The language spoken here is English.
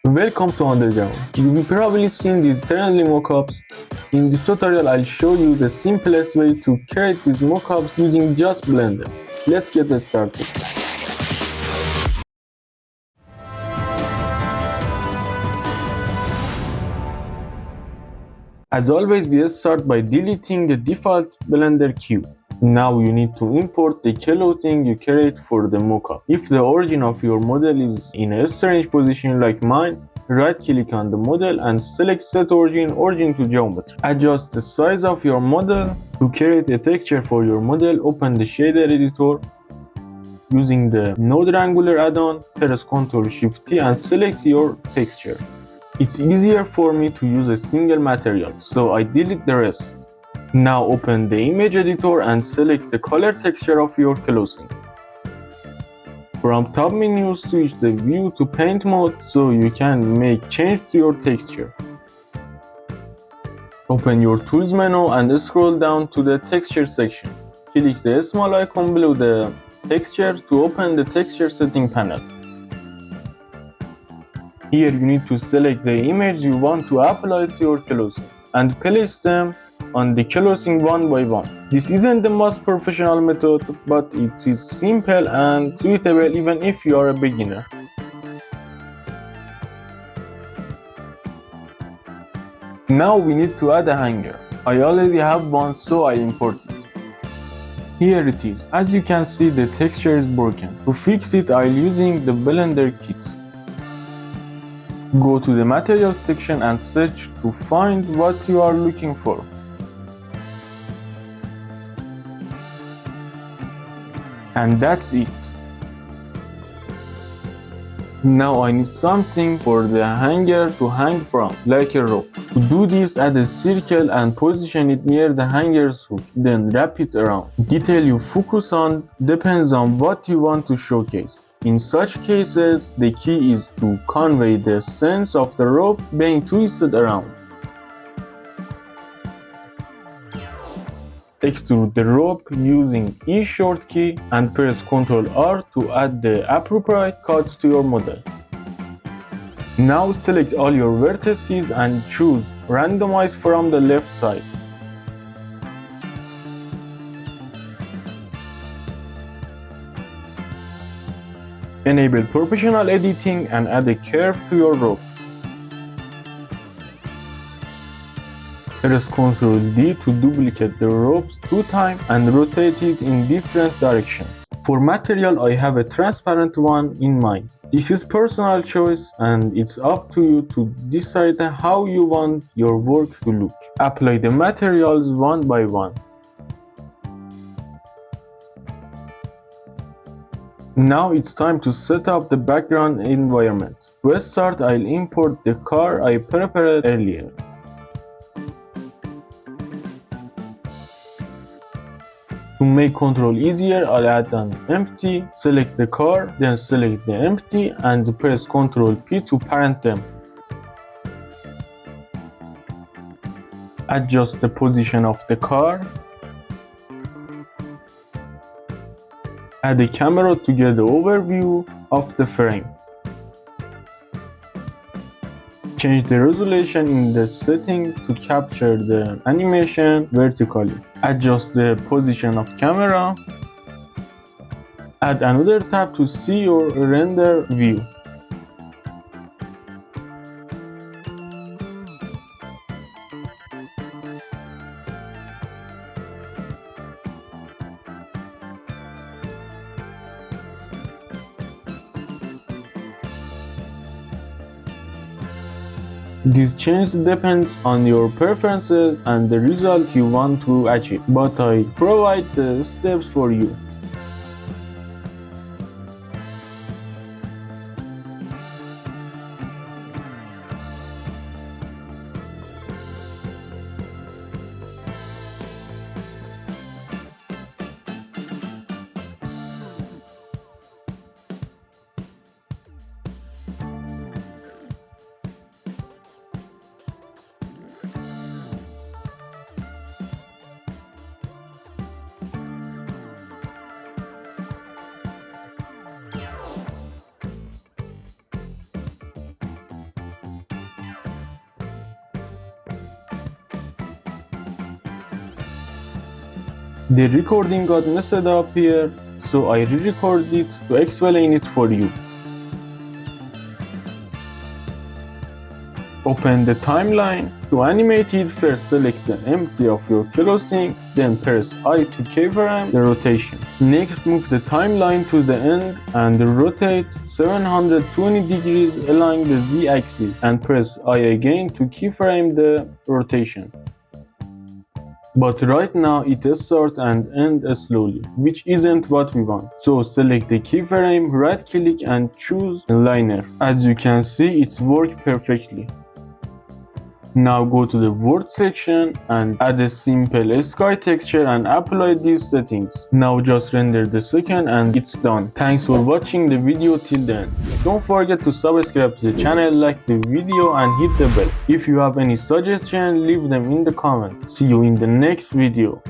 Welcome to Underground. You've probably seen these trendy mockups. In this tutorial I'll show you the simplest way to create these mockups using just Blender. Let's get started. As always, we start by deleting the default Blender queue. Now you need to import the clothing you create for the mockup. If the origin of your model is in a strange position like mine, right-click on the model and select Set Origin to Geometry. Adjust the size of your model. To create a texture for your model, open the shader editor. Using the Node Wrangler add-on, press Ctrl-Shift-T and select your texture. It's easier for me to use a single material, so I delete the rest. Now open the image editor and select the color texture of your clothing. From top menu, switch the view to paint mode so you can make changes to your texture. Open your tools menu and scroll down to the texture section. Click the small icon below the texture to open the texture setting panel. Here you need to select the image you want to apply to your clothing and place them on the clothing one by one. This isn't the most professional method, but it is simple and suitable even if you are a beginner. Now we need to add a hanger. I already have one, so I import it. Here it is. As you can see, the texture is broken. To fix it, I'll using the Blender kit. Go to the materials section and search to find what you are looking for. And that's it. Now I need something for the hanger to hang from, like a rope. To do this, add a circle and position it near the hanger's hook, then wrap it around. Detail you focus on depends on what you want to showcase. In such cases, the key is to convey the sense of the rope being twisted around. Extrude the rope using E shortcut and press Ctrl R to add the appropriate cuts to your model. Now select all your vertices and choose Randomize from the left side. Enable proportional editing and add a curve to your rope. Press Ctrl D to duplicate the ropes 2 times and rotate it in different directions. For material, I have a transparent one in mind. This is personal choice and it's up to you to decide how you want your work to look. Apply the materials one by one. Now it's time to set up the background environment. To start, I'll import the car I prepared earlier. To make control easier, I'll add an empty, select the car, then select the empty and press Ctrl P to parent them. Adjust the position of the car. Add a camera to get the overview of the frame. Change the resolution in the setting to capture the animation vertically. Adjust the position of camera. Add another tab to see your render view. This change depends on your preferences and the result you want to achieve, but I provide the steps for you. The recording got messed up here, so I re-recorded it to explain it for you. Open the timeline. To animate it, first select the empty of your closing, then press I to keyframe the rotation. Next, move the timeline to the end and rotate 720 degrees along the Z-axis and press I again to keyframe the rotation. But right now it starts and ends slowly, which isn't what we want. So select the keyframe, right click and choose liner. As you can see, it's worked perfectly. Now go to the word section and add a simple sky texture and apply these settings. Now just render the second and it's done. Thanks for watching the video till the end. Don't forget to subscribe to the channel, like the video and hit the bell. If you have any suggestions, leave them in the comments. See you in the next video.